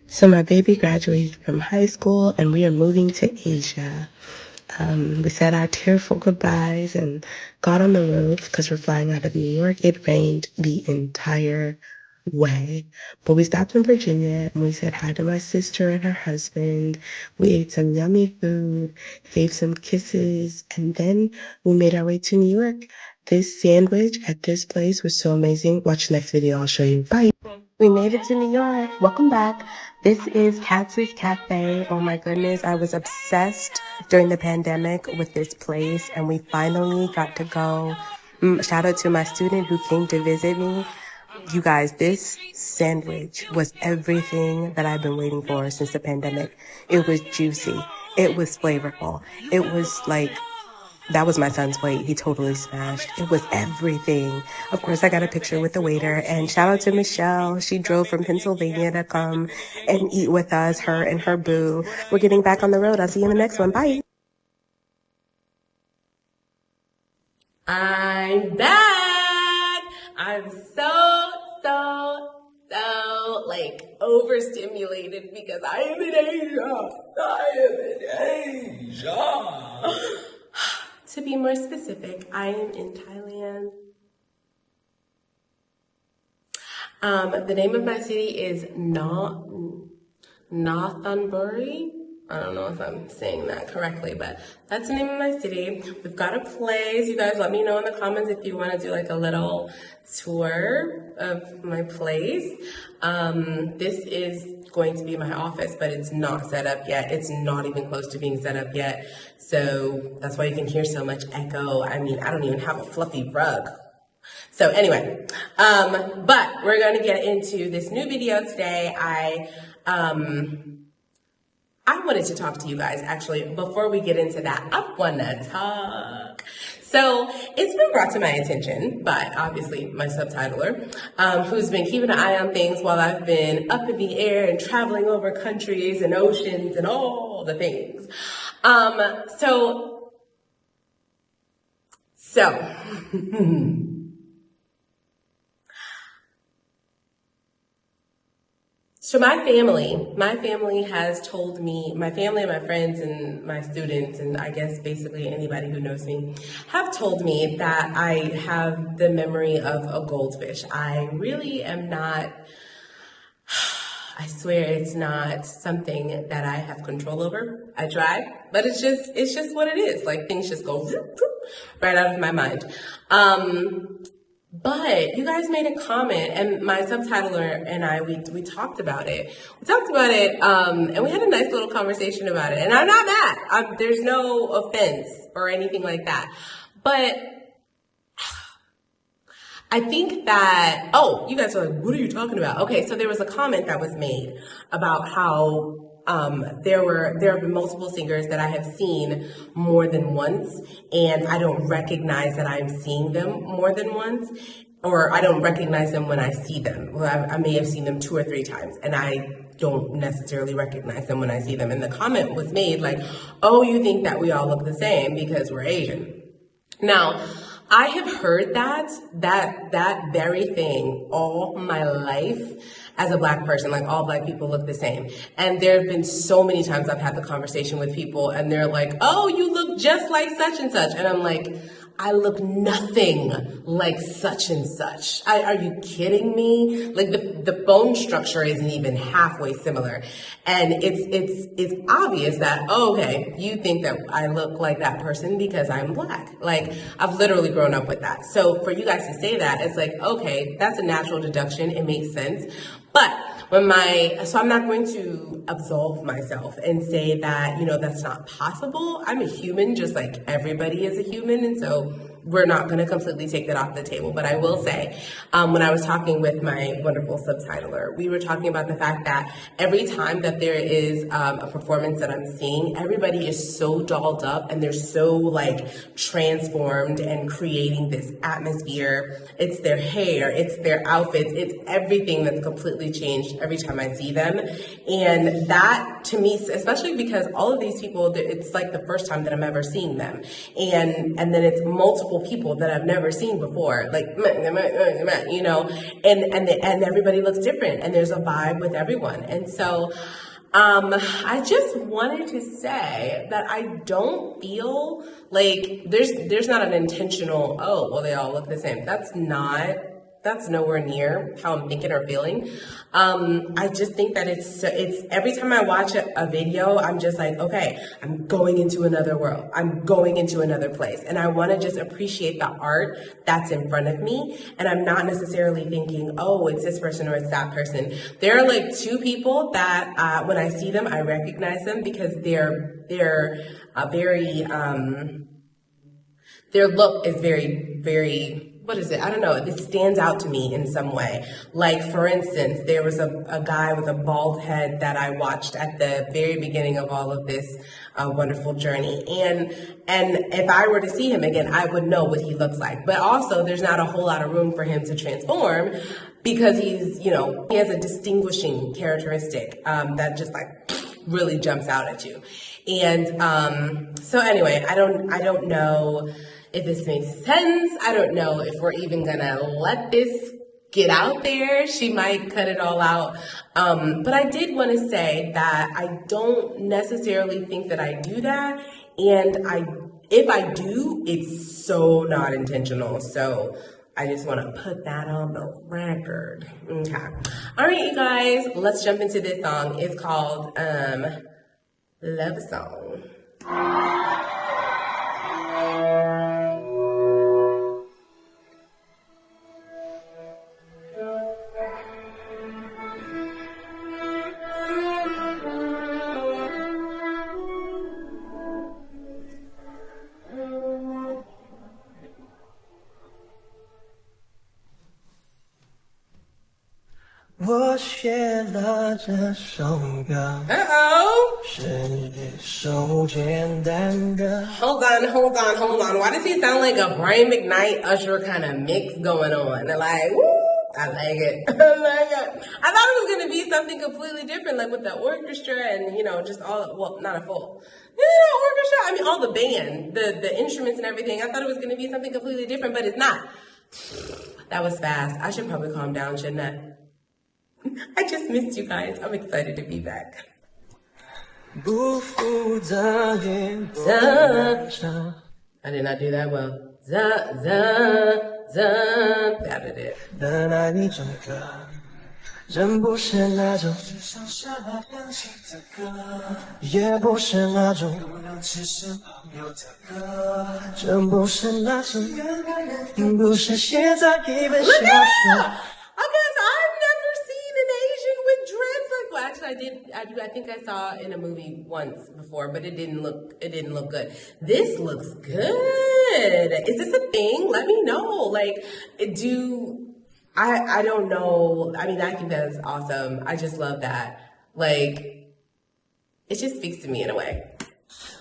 So my baby graduated from high school and we are moving to Asia. We said our tearful goodbyes and got on the road because we're flying out of New York. It rained the entire way. But we stopped in Virginia and we said hi to my sister and her husband. We ate some yummy food, gave some kisses, and then we made our way to New York. This sandwich at this place was so amazing. Watch the next video, I'll show you. Bye. We made it to New York. Welcome back. This is Katsu's Cafe. Oh my goodness, I was obsessed during the pandemic with this place and we finally got to go. Shout out to my student who came to visit me. You guys, this sandwich was everything that I've been waiting for since the pandemic. It was juicy. It was flavorful. It was like, that was my son's plate. He totally smashed. It was everything. Of course, I got a picture with the waiter. And shout out to Michelle. She drove from Pennsylvania to come and eat with us, her and her boo. We're getting back on the road. I'll see you in the next one. Bye. I'm back. I'm so like overstimulated because I am in Asia. To be more specific, I am in Thailand. The name of my city is Northumberland. I don't know if I'm saying that correctly, but that's the name of my city. We've got a place. You guys let me know in the comments if you want to do like a little tour of my place. This is going to be my office, but it's not set up yet. It's not even close to being set up yet. So that's why you can hear so much echo. I mean, I don't even have a fluffy rug. So anyway, but we're going to get into this new video today. I wanted to talk to you guys, actually, before we get into that. I want to talk. So it's been brought to my attention by, obviously, my subtitler, who's been keeping an eye on things while I've been up in the air and traveling over countries and oceans and all the things. So my family has told me, my family and my friends and my students, and I guess basically anybody who knows me, have told me that I have the memory of a goldfish. I really am not, I swear it's not something that I have control over. I try, but it's just what it is. Like things just go right out of my mind. But you guys made a comment, and my subtitler and I, we talked about it. And we had a nice little conversation about it. And I'm not mad. There's no offense or anything like that. But I think that, oh, you guys are like, what are you talking about? Okay, so there was a comment that was made about how there have been multiple singers that I have seen more than once, and I don't recognize that I'm seeing them more than once, or I don't recognize them when I see them. Well, I may have seen them 2 or 3 times, and I don't necessarily recognize them when I see them. And the comment was made like, oh, you think that we all look the same because we're Asian. Now, I have heard that very thing all my life as a Black person, like all Black people look the same. And there have been so many times I've had the conversation with people and they're like, oh, you look just like such and such. And I'm like, I look nothing like such and such. Are you kidding me? Like the bone structure isn't even halfway similar. And it's obvious that, oh, okay, you think that I look like that person because I'm Black. Like I've literally grown up with that. So for you guys to say that, it's like, okay, that's a natural deduction. It makes sense. But so I'm not going to absolve myself and say that, that's not possible. I'm a human, just like everybody is a human. And so we're not going to completely take that off the table. But I will say, when I was talking with my wonderful subtitler, we were talking about the fact that every time that there is a performance that I'm seeing, everybody is so dolled up and they're so like transformed and creating this atmosphere. It's their hair, it's their outfits, it's everything that's completely changed every time I see them. And that to me, especially because all of these people, it's like the first time that I'm ever seeing them. And then it's multiple multiple people that I've never seen before, like, you know, and everybody looks different, and there's a vibe with everyone. And so I just wanted to say that I don't feel like there's not an intentional, oh, well, they all look the same. That's nowhere near how I'm thinking or feeling. I just think that it's every time I watch a video, I'm just like, okay, I'm going into another world. I'm going into another place. And I want to just appreciate the art that's in front of me. And I'm not necessarily thinking, oh, it's this person or it's that person. There are like two people that when I see them, I recognize them because they're very, their look is very, very, what is it? I don't know. It stands out to me in some way. Like, for instance, there was a guy with a bald head that I watched at the very beginning of all of this wonderful journey. And if I were to see him again, I would know what he looks like. But also, there's not a whole lot of room for him to transform because he's, you know, he has a distinguishing characteristic that just like really jumps out at you. And so anyway, I don't know if this makes sense. I don't know if we're even gonna let this get out there. She might cut it all out. But I did want to say that I don't necessarily think that I do that. And if I do, it's so not intentional. So I just want to put that on the record. Okay. All right, you guys, let's jump into this song. It's called Love Song.我写了这首歌 Uh-oh. 是一首简单的 Hold on. Why does he sound like a Brian McKnight Usher kind of mix going on? They're like, woo, I like it. I like it. I thought it was going to be something completely different, like with the orchestra and, you know, just all, well, not a full, orchestra. I mean, all the band, the instruments and everything. I thought it was going to be something completely different, but it's not. That was fast. I should probably calm down, shouldn't I? I just missed you guys. I'm excited to be back. 不负责任 I did not do that well. That did it. 的爱你整个真不是那种只剩下那两心的歌也不是那种不能只是朋友的歌真不是那种不是写在一本小说 Okay, so I've never seen an Asian with dreads like well, actually I think I saw it in a movie once before, but it didn't look good. This looks good. Is this a thing? Let me know. Like, I don't know. I mean, I think that's awesome. I just love that. Like, it just speaks to me in a way.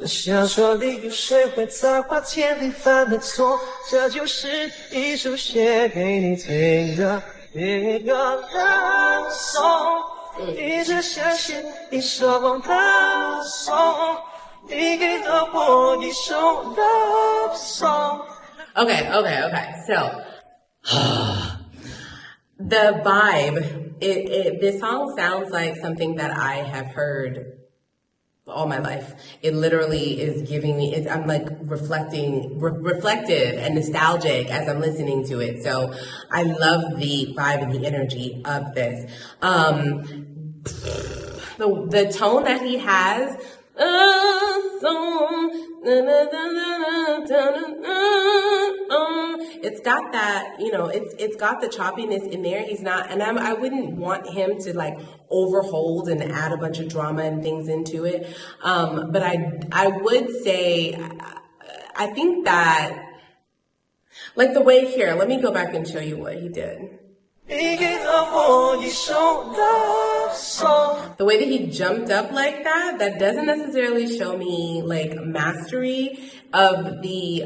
小说里有谁会在花田里犯的错这就是一首写给你听的一个love song 一直相信一首love song 你给了我一首 love song Okay. So, the vibe, this song sounds like something that I have heard all my life. It literally is giving me, I'm like reflective and nostalgic as I'm listening to it. So I love the vibe and the energy of this. The tone that he has, it's got that, you know, it's got the choppiness in there. He's not, and I wouldn't want him to like overhold and add a bunch of drama and things into it. But I would say, I think that, like the way here, let me go back and show you what he did. The way that he jumped up like that doesn't necessarily show me like mastery of the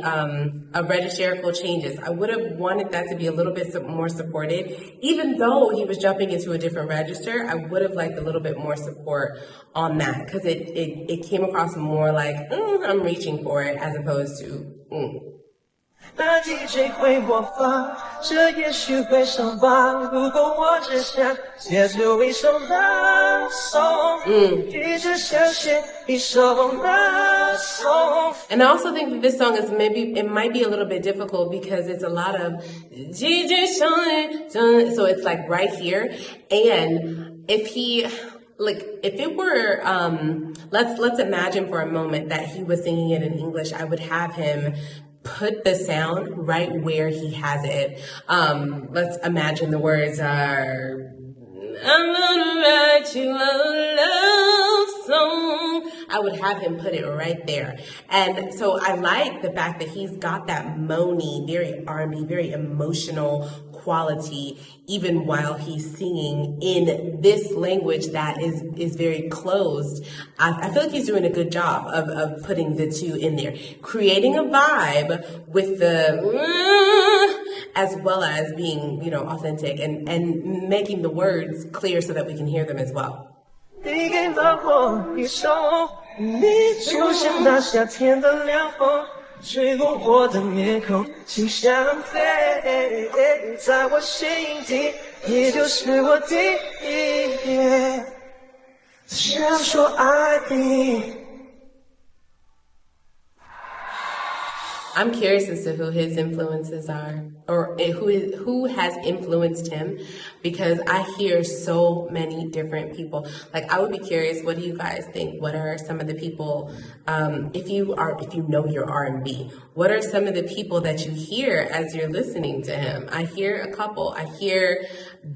of registrical changes. I would have wanted that to be a little bit more supported. Even though he was jumping into a different register, I would have liked a little bit more support on that because it came across more like I'm reaching for it as opposed to 那 DJ 会播放，这也许会上榜。不过我只想写出一首 love song，一直想写一首 love song。 And I also think that this song is it might be a little bit difficult because it's a lot of DJ so it's like right here. And if it were, let's imagine for a moment that he was singing it in English, I would have him put the sound right where he has it. Let's imagine the words are, I'm gonna write you a love song. I would have him put it right there. And so I like the fact that he's got that moany, very R&B, very emotional quality, even while he's singing in this language that is very closed. I feel like he's doing a good job of putting the two in there, creating a vibe with the as well as being, authentic and making the words clear so that we can hear them as well. 你给了我一首，你就像那夏天的凉风，吹过我的面孔，心像飞，在我心底，你就是我第一页，想说爱你。I'm curious as to who his influences are, or who has influenced him, because I hear so many different people. Like, I would be curious, what do you guys think? What are some of the people, if you know your R&B, what are some of the people that you hear as you're listening to him? I hear a couple. I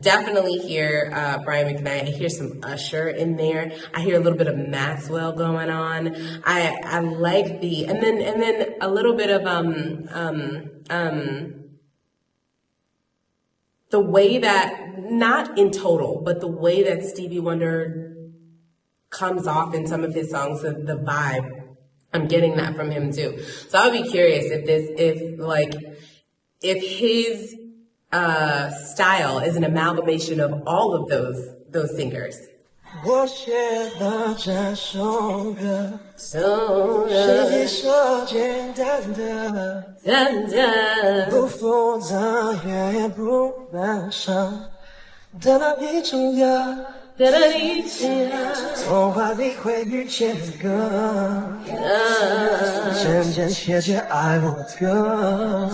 definitely hear Brian McKnight. I hear some Usher in there. I hear a little bit of Maxwell going on. I like and then a little bit of the way that, not in total, but the way that Stevie Wonder comes off in some of his songs, the vibe, I'm getting that from him too. So I would be curious if his style is an amalgamation of all of those singers. 我写了这首歌，是一首简单的，不复杂也不漫长的那一种歌，童话里会遇见的歌，真真切切爱我的歌。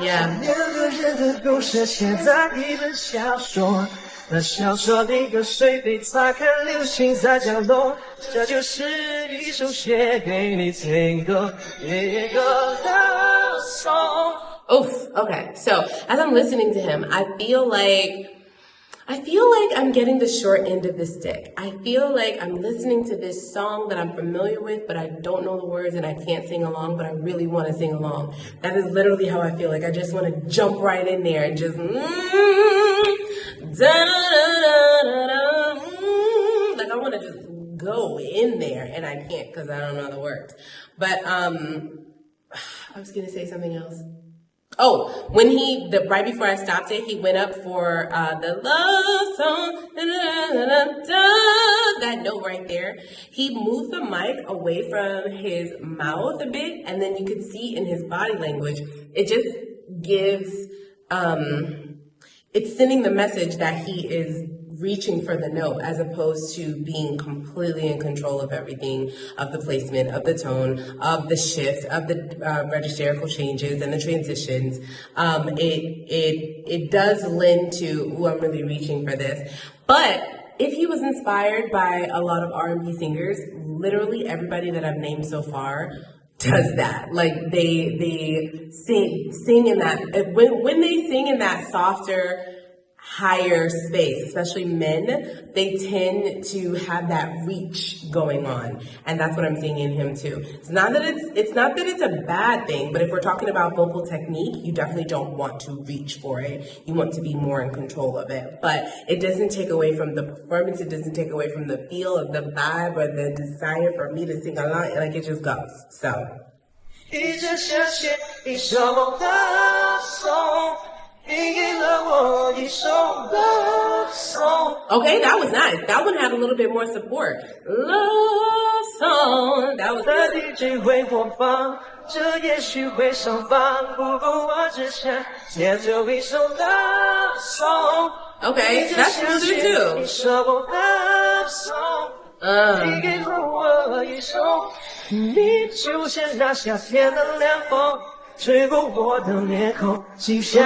两个人的故事写在一本小说。那小说里有水杯擦看流星在降落，这就是一首写给你听的一个 love song. Oof, okay. So as I'm listening to him, I feel like I'm getting the short end of the stick. I feel like I'm listening to this song that I'm familiar with, but I don't know the words and I can't sing along, but I really want to sing along. That is literally how I feel. Like I just want to jump right in there and just like I want to just go in there, and I can't because I don't know the words. But I was gonna say something else. Oh, when right before I stopped it, he went up for the love song, that note right there. He moved the mic away from his mouth a bit, and then you could see in his body language, it just gives, it's sending the message that he is reaching for the note as opposed to being completely in control of everything, of the placement, of the tone, of the shift, of the registerical changes and the transitions. It does lend to, I'm really reaching for this. But if he was inspired by a lot of R&B singers, literally everybody that I've named so far does that. Like they sing in that, when they sing in that softer, higher space, especially men, they tend to have that reach going on, and that's what I'm seeing in him too. It's not that it's a bad thing, but if we're talking about vocal technique, you definitely don't want to reach for it. You want to be more in control of it, but it doesn't take away from the performance. It doesn't take away from the feel of the vibe or the desire for me to sing along. Like it just goes. So. Okay, that was nice. That one had a little bit more support. Love song. That was good. 这也许会上榜，不过我只想写就一首 love song。 Okay, that's smooth too. 一首 love song。你给了我一首，你就像那夏天的凉风，吹过我的脸孔，心像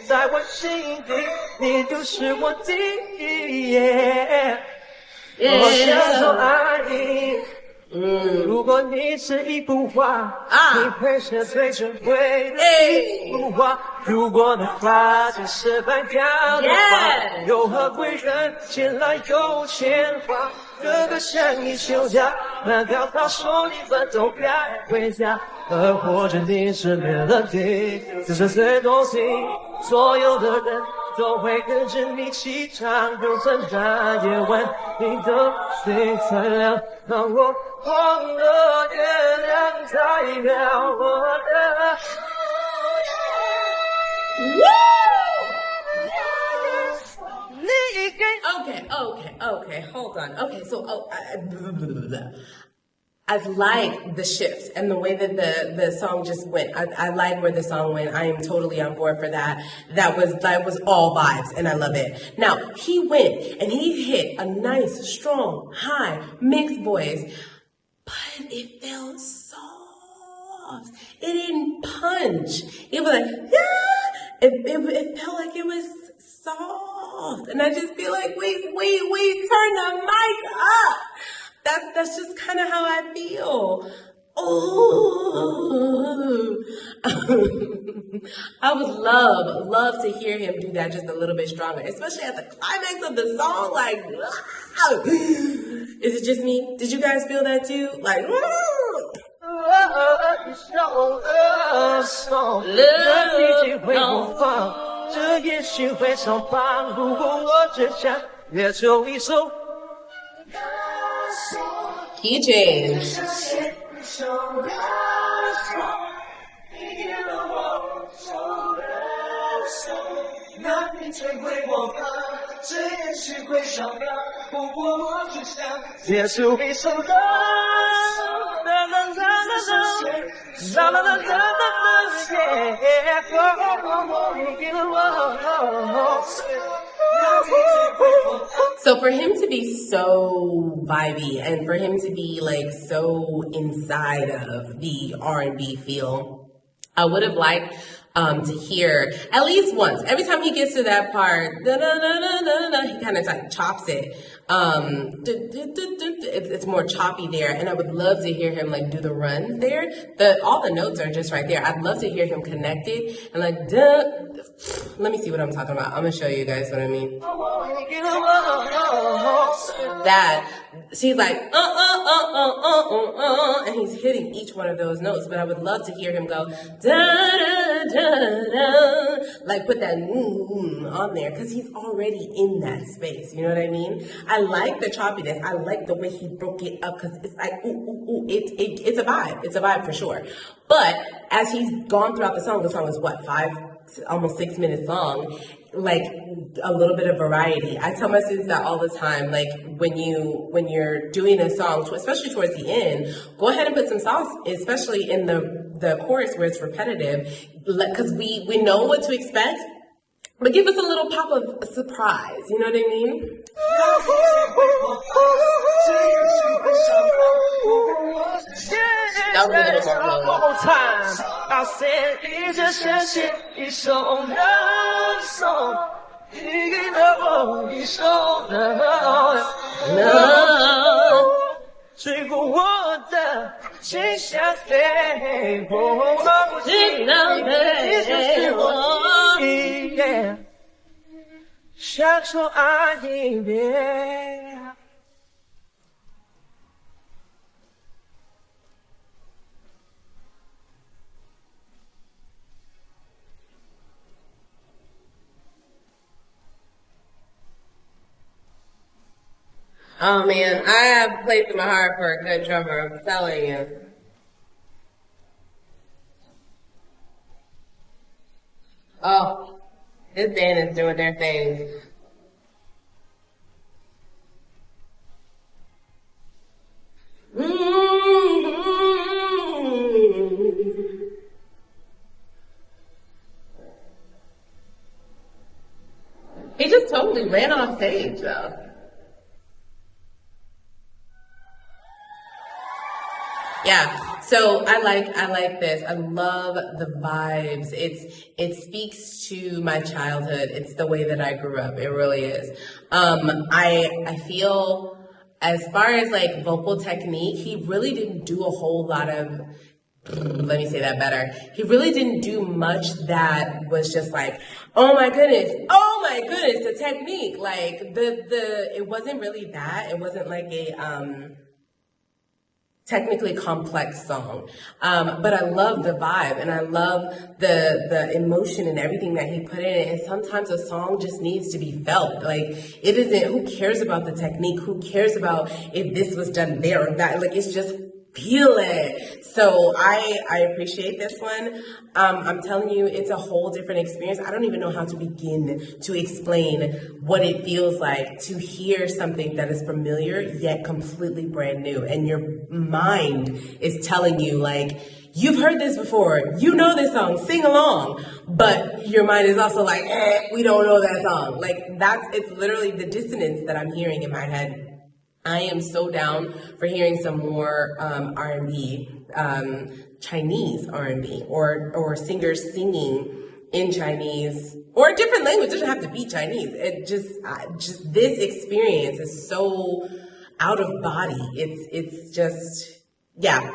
在我心底，你就是我第一。我想说爱你。如果你是一幅画，你会是最珍贵的一幅画。如果那画就是白掉的花，又何贵人前来又牵挂？哥哥向你求嫁，难道他说你们都该回家？而或者你是melody，只是最动心，所有的人都会跟着你齐唱，就算大夜晚你的心才亮，让我忘了月亮代表我的。Okay, hold on. Okay, so I like the shift and the way that the song just went. I like where the song went. I am totally on board for that. That was all vibes, and I love it. Now, he went and he hit a nice, strong, high, mixed voice, but it felt soft. It didn't punch. It was like, yeah! It felt like it was soft. And I just feel like, wait, turn the mic up. That's just kind of how I feel. Oh, I would love to hear him do that just a little bit stronger, especially at the climax of the song. Like, is it just me? Did you guys feel that too? Like,这也许会上榜，不过我只想也就一首。Key change. So for him to be so vibey and for him to be like so inside of the R&B feel, I would have liked to hear at least once. Every time he gets to that part, he kind of like chops it. It's more choppy there, and I would love to hear him like do the runs there. All the notes are just right there. I'd love to hear him connect it and like. Let me see what I'm talking about. I'm gonna show you guys what I mean. That she's like and he's hitting each one of those notes. But I would love to hear him go da da da da, like put that on there because he's already in that space. You know what I mean? I like the choppiness. I like the way he broke it up because it's like it's a vibe. It's a vibe for sure. But as he's gone throughout the song is what, almost 6 minutes long, like a little bit of variety. I tell my students that all the time, like when you're doing a song, especially towards the end, go ahead and put some sauce, especially in the chorus where it's repetitive, because we know what to expect, but give us a little pop of surprise, you know what I mean? That was a little more time. I said, it's just it's so love song. You know, it's so love. 追过我的心像飞，我知道你就是我的，享受爱一遍。Oh man, I have played through my heart for a good drummer, I'm telling you. Oh, this band is doing their thing. He just totally ran off stage, though. Yeah, so I like this. I love the vibes. It speaks to my childhood. It's the way that I grew up. It really is. I feel as far as like vocal technique, he really didn't do a whole lot of, let me say that better. He really didn't do much that was just like, oh my goodness, the technique. Like it wasn't really that. It wasn't like a technically complex song. But I love the vibe and I love the emotion and everything that he put in it. And sometimes a song just needs to be felt. Like it isn't, who cares about the technique? Who cares about if this was done there or that? Like it's just feel it. So I appreciate this one. I'm telling you, it's a whole different experience. I don't even know how to begin to explain what it feels like to hear something that is familiar yet completely brand new. And your mind is telling you like, you've heard this before, you know this song, sing along. But your mind is also like, we don't know that song. Like it's literally the dissonance that I'm hearing in my head. I am so down for hearing some more R&B, Chinese R&B, or singers singing in Chinese or a different language. It doesn't have to be Chinese. It just this experience is so out of body. It's just yeah.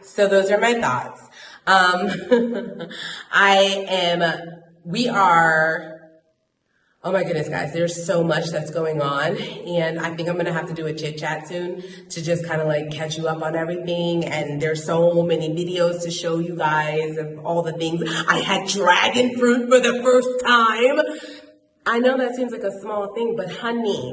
So those are my thoughts. Oh my goodness, guys, there's so much that's going on. And I think I'm going to have to do a chit chat soon to just kind of like catch you up on everything. And there's so many videos to show you guys of all the things. I had dragon fruit for the first time. I know that seems like a small thing, but honey,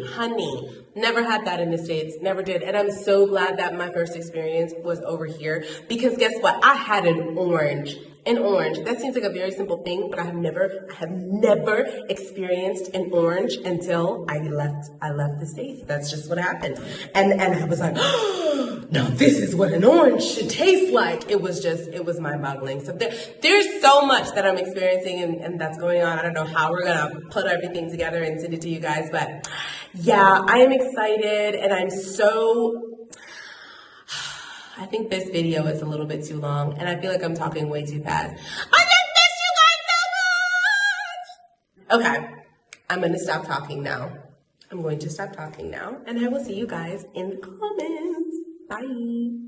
never had that in the States, never did. And I'm so glad that my first experience was over here because guess what? I had an orange. That seems like a very simple thing, but I have never experienced an orange until I left the States. That's just what happened. And I was like, oh, now this is what an orange should taste like. It was mind-boggling. So there's so much that I'm experiencing and that's going on. I don't know how we're gonna put everything together and send it to you guys, but yeah, I am excited and I think this video is a little bit too long, and I feel like I'm talking way too fast. I just miss you guys so much! Okay, I'm going to stop talking now. And I will see you guys in the comments. Bye.